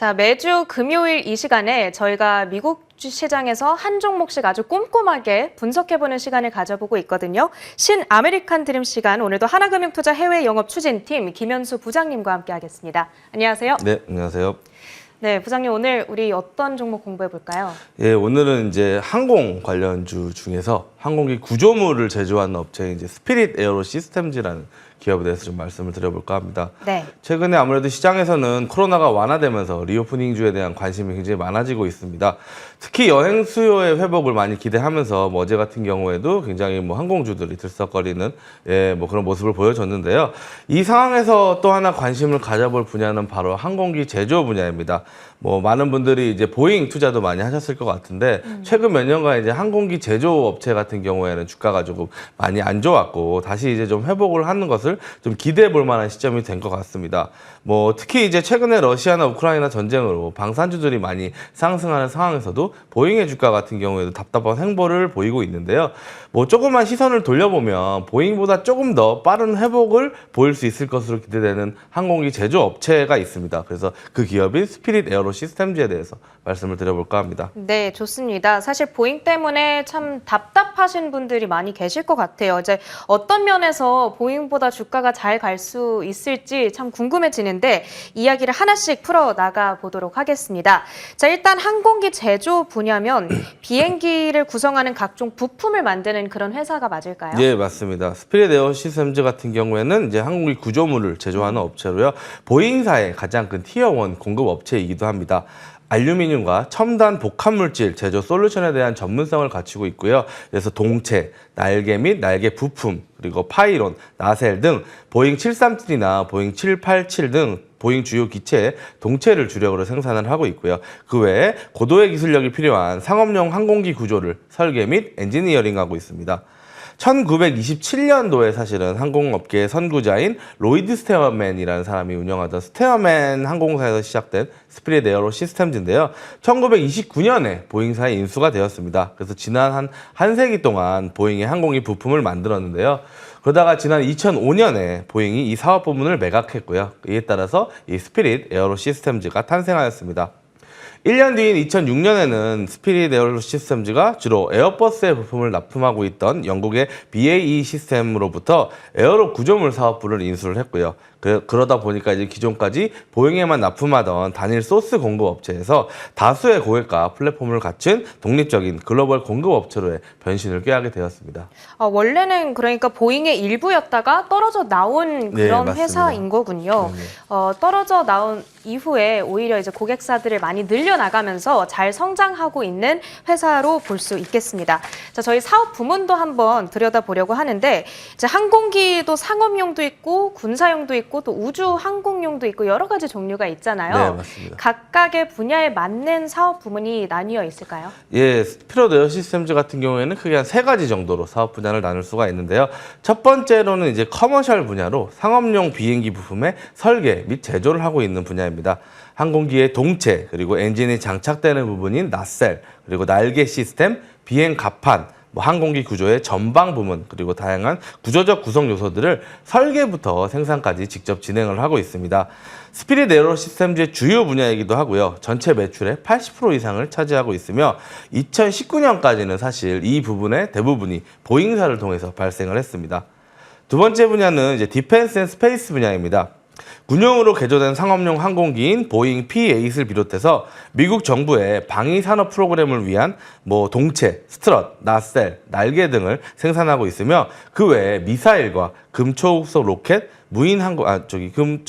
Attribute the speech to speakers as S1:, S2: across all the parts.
S1: 자, 매주 금요일 이 시간에 저희가 미국 시장에서 한 종목씩 아주 꼼꼼하게 분석해보는 시간을 가져보고 있거든요. 신아메리칸 드림 시간, 오늘도 하나금융투자 해외 영업 추진팀 김현수 부장님과 함께 하겠습니다. 안녕하세요.
S2: 네, 안녕하세요.
S1: 네, 부장님 오늘 우리 어떤 종목 공부해 볼까요?
S2: 예, 오늘은 이제 항공 관련주 중에서 항공기 구조물을 제조하는 업체인 이제 스피릿 에어로 시스템즈라는 기업에 대해서 좀 말씀을 드려볼까 합니다.
S1: 네.
S2: 최근에 아무래도 시장에서는 코로나가 완화되면서 리오프닝주에 대한 관심이 굉장히 많아지고 있습니다. 특히 여행 수요의 회복을 많이 기대하면서 어제 같은 경우에도 굉장히 항공주들이 들썩거리는 그런 모습을 보여줬는데요. 이 상황에서 또 하나 관심을 가져볼 분야는 바로 항공기 제조 분야입니다. 많은 분들이 이제 보잉 투자도 많이 하셨을 것 같은데 최근 몇 년간 이제 항공기 제조 업체 같은 경우에는 주가가 조금 많이 안 좋았고 다시 이제 좀 회복을 하는 것을 좀 기대해 볼 만한 시점이 된 것 같습니다. 특히 이제 최근에 러시아나 우크라이나 전쟁으로 방산주들이 많이 상승하는 상황에서도 보잉의 주가 같은 경우에도 답답한 행보를 보이고 있는데요. 조금만 시선을 돌려보면 보잉보다 조금 더 빠른 회복을 보일 수 있을 것으로 기대되는 항공기 제조 업체가 있습니다. 그래서 그 기업인 스피릿 에어로 시스템즈에 대해서 말씀을 드려볼까 합니다.
S1: 네, 좋습니다. 사실 보잉 때문에 참 답답하신 분들이 많이 계실 것 같아요. 이제 어떤 면에서 보잉보다 주가가 잘 갈 수 있을지 참 궁금해지는데 이야기를 하나씩 풀어나가 보도록 하겠습니다. 자, 일단 항공기 제조 분야면 비행기를 구성하는 각종 부품을 만드는 그런 회사가 맞을까요?
S2: 네, 맞습니다. 스피릿 에어 시스템즈 같은 경우에는 이제 항공기 구조물을 제조하는 업체로요. 보잉사의 가장 큰 티어 1 공급 업체이기도 합니다. 알루미늄과 첨단 복합물질 제조 솔루션에 대한 전문성을 갖추고 있고요. 그래서 동체, 날개 및 날개 부품, 그리고 파이론, 나셀 등 보잉 737이나 보잉 787 등 보잉 주요 기체의 동체를 주력으로 생산을 하고 있고요. 그 외에 고도의 기술력이 필요한 상업용 항공기 구조를 설계 및 엔지니어링하고 있습니다. 1927년도에 사실은 항공업계의 선구자인 로이드 스테어맨이라는 사람이 운영하던 스테어맨 항공사에서 시작된 스피릿 에어로 시스템즈인데요. 1929년에 보잉사에 인수가 되었습니다. 그래서 지난 한 세기 동안 보잉의 항공기 부품을 만들었는데요. 그러다가 지난 2005년에 보잉이 이 사업 부문을 매각했고요. 이에 따라서 이 스피릿 에어로 시스템즈가 탄생하였습니다. 1년 뒤인 2006년에는 스피릿 에어로 시스템즈가 주로 에어버스의 부품을 납품하고 있던 영국의 BAE 시스템으로부터 에어로 구조물 사업부를 인수를 했고요. 그러다 보니까 이제 기존까지 보잉에만 납품하던 단일 소스 공급 업체에서 다수의 고객과 플랫폼을 갖춘 독립적인 글로벌 공급 업체로의 변신을 꾀하게 되었습니다.
S1: 원래는 그러니까 보잉의 일부였다가 떨어져 나온 그런 회사인 거군요. 떨어져 나온 이후에 오히려 이제 고객사들을 많이 늘려나가면서 잘 성장하고 있는 회사로 볼 수 있겠습니다. 자, 저희 사업 부문도 한번 들여다보려고 하는데 이제 항공기도 상업용도 있고 군사용도 있고 또 우주 항공용도 있고 여러 가지 종류가 있잖아요.
S2: 네, 맞습니다.
S1: 각각의 분야에 맞는 사업 부문이 나뉘어 있을까요?
S2: 예, 스피릿 에어 시스템즈 같은 경우에는 크게 한 3가지 정도로 사업 분야를 나눌 수가 있는데요. 첫 번째로는 이제 커머셜 분야로 상업용 비행기 부품의 설계 및 제조를 하고 있는 분야입니다. 항공기의 동체, 그리고 엔진이 장착되는 부분인 나셀, 그리고 날개 시스템, 비행 갑판, 항공기 구조의 전방 부문, 그리고 다양한 구조적 구성 요소들을 설계부터 생산까지 직접 진행을 하고 있습니다. 스피릿 에어로 시스템즈의 주요 분야이기도 하고요. 전체 매출의 80% 이상을 차지하고 있으며 2019년까지는 사실 이 부분의 대부분이 보잉사를 통해서 발생을 했습니다. 두 번째 분야는 이제 디펜스 앤 스페이스 분야입니다. 군용으로 개조된 상업용 항공기인 보잉 P-8을 비롯해서 미국 정부의 방위 산업 프로그램을 위한 동체, 스트럿, 나셀, 날개 등을 생산하고 있으며 그 외에 미사일과 금초음속 로켓,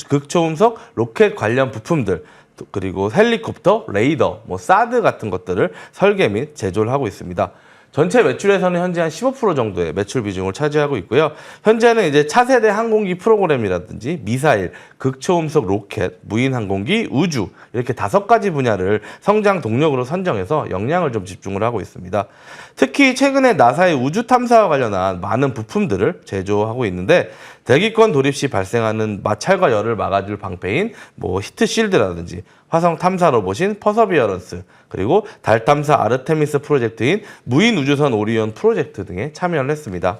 S2: 극초음속 로켓 관련 부품들, 그리고 헬리콥터, 레이더, 사드 같은 것들을 설계 및 제조를 하고 있습니다. 전체 매출에서는 현재 한 15% 정도의 매출 비중을 차지하고 있고요. 현재는 이제 차세대 항공기 프로그램이라든지 미사일, 극초음속 로켓, 무인 항공기, 우주 이렇게 5가지 분야를 성장 동력으로 선정해서 역량을 좀 집중을 하고 있습니다. 특히 최근에 나사의 우주 탐사와 관련한 많은 부품들을 제조하고 있는데 대기권 돌입 시 발생하는 마찰과 열을 막아줄 방패인 히트 실드라든지 화성 탐사 로봇인 퍼서비어런스, 그리고 달 탐사 아르테미스 프로젝트인 무인 우주선 오리온 프로젝트 등에 참여를 했습니다.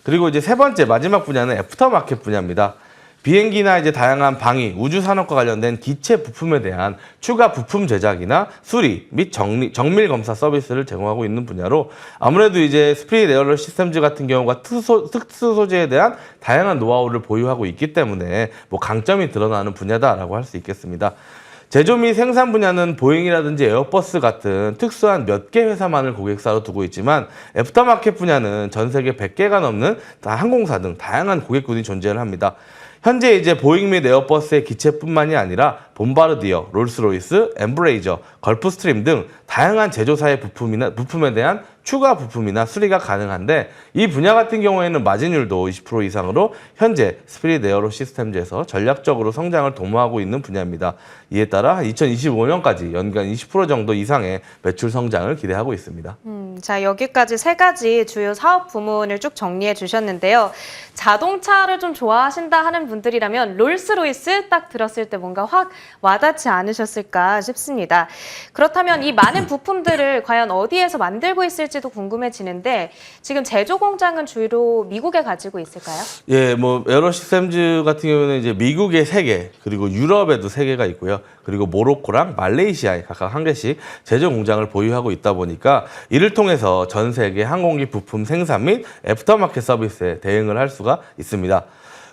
S2: 그리고 이제 세 번째 마지막 분야는 애프터마켓 분야입니다. 비행기나 이제 다양한 방위, 우주 산업과 관련된 기체 부품에 대한 추가 부품 제작이나 수리 및 정밀 검사 서비스를 제공하고 있는 분야로 아무래도 이제 스피릿 에어로 시스템즈 같은 경우가 특수 소재에 대한 다양한 노하우를 보유하고 있기 때문에 뭐 강점이 드러나는 분야다라고 할 수 있겠습니다. 제조 및 생산 분야는 보잉이라든지 에어버스 같은 특수한 몇 개 회사만을 고객사로 두고 있지만 애프터마켓 분야는 전 세계 100개가 넘는 항공사 등 다양한 고객군이 존재를 합니다. 현재 이제 보잉 및 에어버스의 기체뿐만이 아니라 봄바르디어, 롤스로이스, 엠브레이저, 걸프스트림 등 다양한 제조사의 부품에 대한 추가 부품이나 수리가 가능한데 이 분야 같은 경우에는 마진율도 20% 이상으로 현재 스피릿 에어로 시스템즈에서 전략적으로 성장을 도모하고 있는 분야입니다. 이에 따라 2025년까지 연간 20% 정도 이상의 매출 성장을 기대하고 있습니다.
S1: 자, 여기까지 세 가지 주요 사업 부문을 쭉 정리해 주셨는데요. 자동차를 좀 좋아하신다 하는 분들이라면 롤스로이스 딱 들었을 때 뭔가 확 와닿지 않으셨을까 싶습니다. 그렇다면 이 많은 부품들을 과연 어디에서 만들고 있을지도 궁금해지는데 지금 제조 공장은 주로 미국에 가지고 있을까요?
S2: 예, 뭐 에어로 시스템즈 같은 경우는 이제 미국에 3개, 그리고 유럽에도 3개가 있고요. 그리고 모로코랑 말레이시아에 각각 1개씩 제조 공장을 보유하고 있다 보니까 이를 통해서 전 세계 항공기 부품 생산 및 애프터마켓 서비스에 대응을 할 수가 있습니다.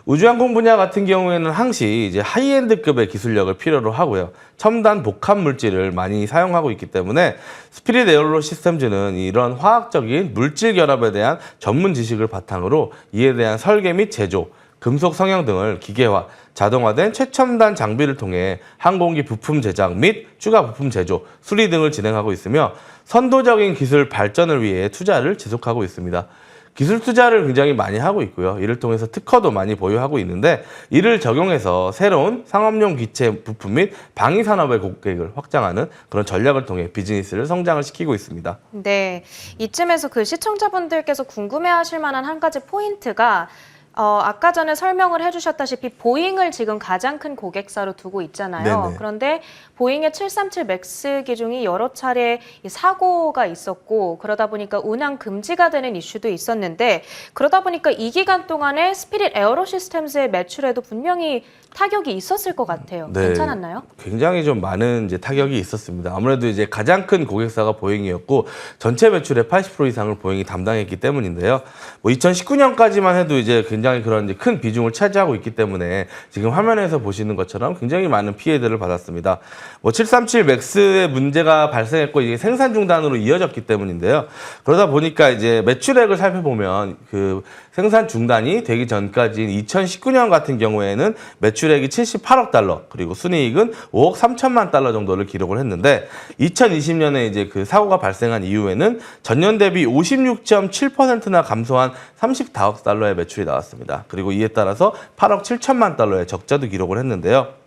S2: 우주항공 분야 같은 경우에는 항시 이제 하이엔드급의 기술력을 필요로 하고요. 첨단 복합 물질을 많이 사용하고 있기 때문에 스피릿 에어로 시스템즈는 이런 화학적인 물질 결합에 대한 전문 지식을 바탕으로 이에 대한 설계 및 제조, 금속 성형 등을 기계화, 자동화된 최첨단 장비를 통해 항공기 부품 제작 및 추가 부품 제조, 수리 등을 진행하고 있으며 선도적인 기술 발전을 위해 투자를 지속하고 있습니다. 기술 투자를 굉장히 많이 하고 있고요. 이를 통해서 특허도 많이 보유하고 있는데 이를 적용해서 새로운 상업용 기체 부품 및 방위 산업의 고객을 확장하는 그런 전략을 통해 비즈니스를 성장을 시키고 있습니다.
S1: 네, 이쯤에서 그 시청자분들께서 궁금해하실 만한 한 가지 포인트가 아까 전에 설명을 해주셨다시피 보잉을 지금 가장 큰 고객사로 두고 있잖아요.
S2: 네네.
S1: 그런데 보잉의 737 맥스 기종이 여러 차례 사고가 있었고 그러다 보니까 운항 금지가 되는 이슈도 있었는데 그러다 보니까 이 기간 동안에 스피릿 에어로 시스템즈의 매출에도 분명히 타격이 있었을 것 같아요.
S2: 네,
S1: 괜찮았나요?
S2: 굉장히 좀 많은 이제 타격이 있었습니다. 아무래도 이제 가장 큰 고객사가 보잉이었고 전체 매출의 80% 이상을 보잉이 담당했기 때문인데요. 뭐 2019년까지만 해도 이제 굉장히 그런 이제 큰 비중을 차지하고 있기 때문에 지금 화면에서 보시는 것처럼 굉장히 많은 피해들을 받았습니다. 뭐 737 맥스의 문제가 발생했고 이게 생산 중단으로 이어졌기 때문인데요. 그러다 보니까 이제 매출액을 살펴보면 그 생산 중단이 되기 전까지인 2019년 같은 경우에는 매출액이 78억 달러 그리고 순이익은 5억 3천만 달러 정도를 기록을 했는데 2020년에 이제 그 사고가 발생한 이후에는 전년 대비 56.7%나 감소한 34억 달러의 매출이 나왔습니다. 그리고 이에 따라서 8억 7천만 달러의 적자도 기록을 했는데요.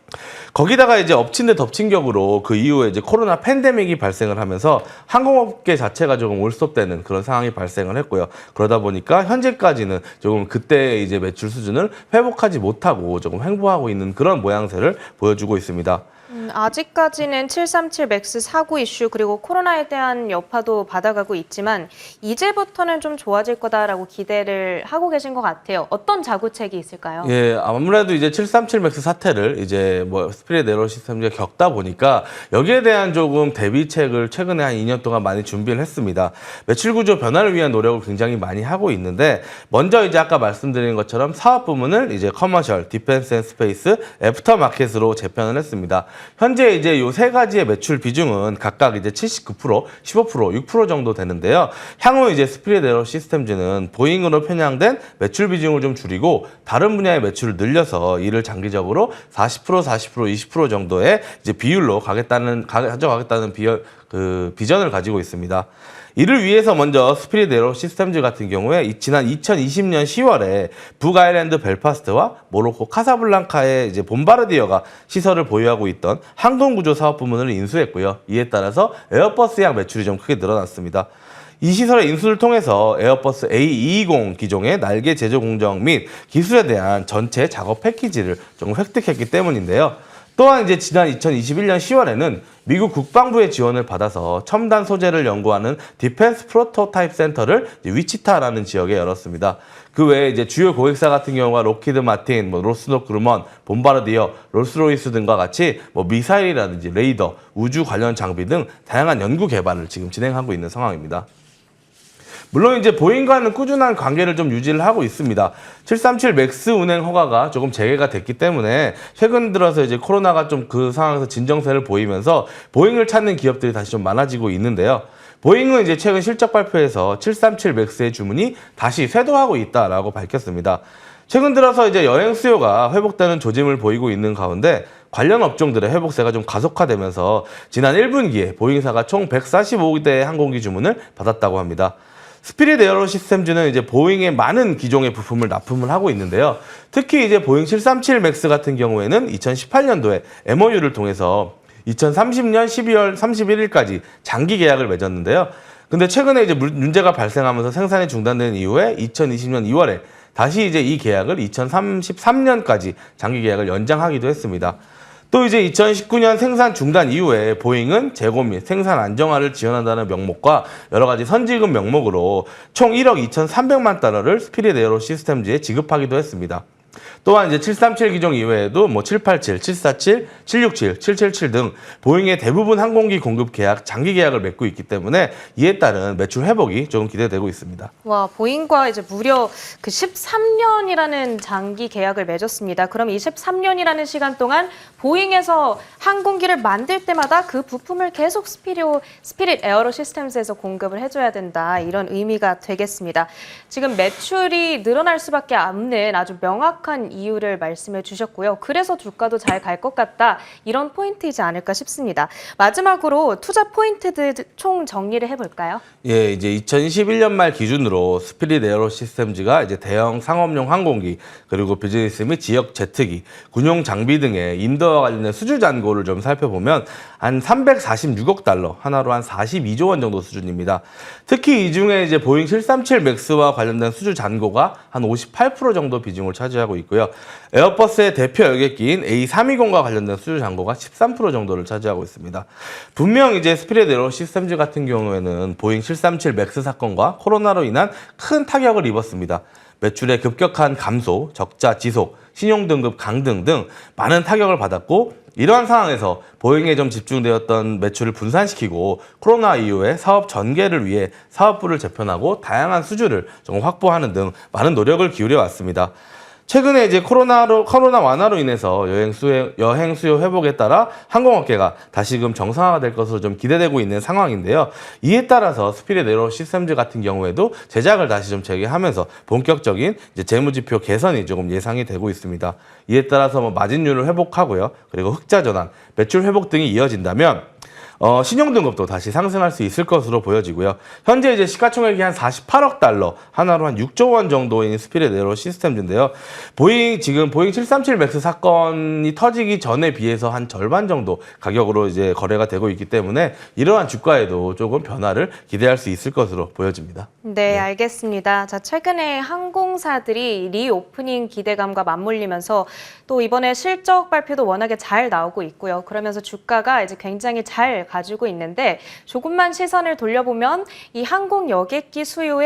S2: 거기다가 이제 엎친 데 덮친 격으로 그 이후에 이제 코로나 팬데믹이 발생을 하면서 항공업계 자체가 조금 올스톱되는 그런 상황이 발생을 했고요. 그러다 보니까 현재까지는 조금 그때 이제 매출 수준을 회복하지 못하고 조금 횡보하고 있는 그런 모양새를 보여주고 있습니다.
S1: 아직까지는 737 맥스 사고 이슈 그리고 코로나에 대한 여파도 받아가고 있지만 이제부터는 좀 좋아질 거다라고 기대를 하고 계신 것 같아요. 어떤 자구책이 있을까요?
S2: 예, 아무래도 이제 737 맥스 사태를 이제 뭐 스피릿 에어로 시스템즈가 겪다 보니까 여기에 대한 조금 대비책을 최근에 한 2년 동안 많이 준비를 했습니다. 매출 구조 변화를 위한 노력을 굉장히 많이 하고 있는데 먼저 이제 아까 말씀드린 것처럼 사업 부문을 이제 커머셜, 디펜스 앤 스페이스, 애프터 마켓으로 재편을 했습니다. 현재 이제 요 세 가지의 매출 비중은 각각 이제 79%, 15%, 6% 정도 되는데요. 향후 이제 스피릿 에어로 시스템즈는 보잉으로 편향된 매출 비중을 좀 줄이고 다른 분야의 매출을 늘려서 이를 장기적으로 40%, 20% 정도의 이제 비율로 가져가겠다는 비전을 가지고 있습니다. 이를 위해서 먼저 스피릿 에어로 시스템즈 같은 경우에 지난 2020년 10월에 북아일랜드 벨파스트와 모로코 카사블랑카의 이제 봄바르디어가 시설을 보유하고 있던 항공구조 사업 부문을 인수했고요. 이에 따라서 에어버스양 매출이 좀 크게 늘어났습니다. 이 시설의 인수를 통해서 에어버스 A220 기종의 날개 제조 공정 및 기술에 대한 전체 작업 패키지를 조금 획득했기 때문인데요. 또한 이제 지난 2021년 10월에는 미국 국방부의 지원을 받아서 첨단 소재를 연구하는 디펜스 프로토타입 센터를 위치타라는 지역에 열었습니다. 그 외에 이제 주요 고객사 같은 경우가 록히드 마틴, 로스노 그루먼, 봄바르디어, 롤스로이스 등과 같이 미사일이라든지 레이더, 우주 관련 장비 등 다양한 연구 개발을 지금 진행하고 있는 상황입니다. 물론 이제 보잉과는 꾸준한 관계를 좀 유지를 하고 있습니다. 737 맥스 운행 허가가 조금 재개가 됐기 때문에 최근 들어서 이제 코로나가 좀 그 상황에서 진정세를 보이면서 보잉을 찾는 기업들이 다시 좀 많아지고 있는데요. 보잉은 이제 최근 실적 발표에서 737 맥스의 주문이 다시 쇄도하고 있다라고 밝혔습니다. 최근 들어서 이제 여행 수요가 회복되는 조짐을 보이고 있는 가운데 관련 업종들의 회복세가 좀 가속화되면서 지난 1분기에 보잉사가 총 145대의 항공기 주문을 받았다고 합니다. 스피릿 에어로 시스템즈는 이제 보잉의 많은 기종의 부품을 납품을 하고 있는데요. 특히 이제 보잉 737 맥스 같은 경우에는 2018년도에 MOU를 통해서 2030년 12월 31일까지 장기 계약을 맺었는데요. 근데 최근에 이제 문제가 발생하면서 생산이 중단된 이후에 2020년 2월에 다시 이제 이 계약을 2033년까지 장기 계약을 연장하기도 했습니다. 또 이제 2019년 생산 중단 이후에 보잉은 재고 및 생산 안정화를 지원한다는 명목과 여러 가지 선지금 명목으로 총 1억 2,300만 달러를 스피릿 에어로 시스템즈에 지급하기도 했습니다. 또한 이제 737 기종 이외에도 787, 747, 767, 777 등 보잉의 대부분 항공기 공급 계약, 장기 계약을 맺고 있기 때문에 이에 따른 매출 회복이 조금 기대되고 있습니다.
S1: 와, 보잉과 이제 무려 그 13년이라는 장기 계약을 맺었습니다. 그럼 이 13년이라는 시간 동안 보잉에서 항공기를 만들 때마다 그 부품을 계속 스피릿 에어로 시스템스에서 공급을 해줘야 된다. 이런 의미가 되겠습니다. 지금 매출이 늘어날 수밖에 없는 아주 명확한 이유를 말씀해 주셨고요. 그래서 주가도 잘 갈 것 같다. 이런 포인트이지 않을까 싶습니다. 마지막으로 투자 포인트들 총 정리를 해볼까요?
S2: 예, 이제 2021년 말 기준으로 스피릿 에어로 시스템즈가 이제 대형 상업용 항공기, 그리고 비즈니스 및 지역 제트기, 군용 장비 등의 인도와 관련된 수주 잔고를 좀 살펴보면 한 346억 달러, 하나로 한 42조 원 정도 수준입니다. 특히 이 중에 이제 보잉 737 맥스와 관련된 수주 잔고가 한 58% 정도 비중을 차지하고 있고요. 에어버스의 대표 여객기인 A320과 관련된 수주 잔고가 13% 정도를 차지하고 있습니다. 분명 이제 스피릿 에어로 시스템즈 같은 경우에는 보잉 737 맥스 사건과 코로나로 인한 큰 타격을 입었습니다. 매출의 급격한 감소, 적자 지속, 신용등급 강등 등 많은 타격을 받았고, 이러한 상황에서 보잉에 좀 집중되었던 매출을 분산시키고 코로나 이후에 사업 전개를 위해 사업부를 재편하고 다양한 수주를 좀 확보하는 등 많은 노력을 기울여 왔습니다. 최근에 이제 코로나 완화로 인해서 여행 수요 회복에 따라 항공업계가 다시금 정상화가 될 것으로 좀 기대되고 있는 상황인데요. 이에 따라서 스피릿 에어로 시스템즈 같은 경우에도 제작을 다시 좀 재개하면서 본격적인 이제 재무지표 개선이 조금 예상이 되고 있습니다. 이에 따라서 마진율을 회복하고요. 그리고 흑자 전환, 매출 회복 등이 이어진다면 신용등급도 다시 상승할 수 있을 것으로 보여지고요. 현재 이제 시가총액이 한 48억 달러, 하나로 한 6조 원 정도인 스피릿 에어로 시스템즈인데요. 보잉 737 맥스 사건이 터지기 전에 비해서 한 절반 정도 가격으로 이제 거래가 되고 있기 때문에 이러한 주가에도 조금 변화를 기대할 수 있을 것으로 보여집니다.
S1: 네, 알겠습니다. 자, 최근에 항공사들이 리오프닝 기대감과 맞물리면서 또 이번에 실적 발표도 워낙에 잘 나오고 있고요. 그러면서 주가가 이제 굉장히 잘 가지고 있는데, 조금만 시선을 돌려보면 이 항공 여객기 수요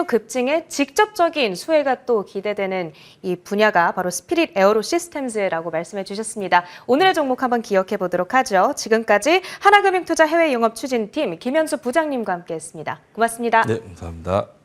S1: 급증에 직접적인 수혜가 또 기대되는 이 분야가 바로 스피릿 에어로 시스템즈라고 말씀해 주셨습니다. 오늘의 종목 한번 기억해 보도록 하죠. 지금까지 하나금융투자 해외 영업 추진팀 김현수 부장님과 함께했습니다. 고맙습니다.
S2: 네, 감사합니다.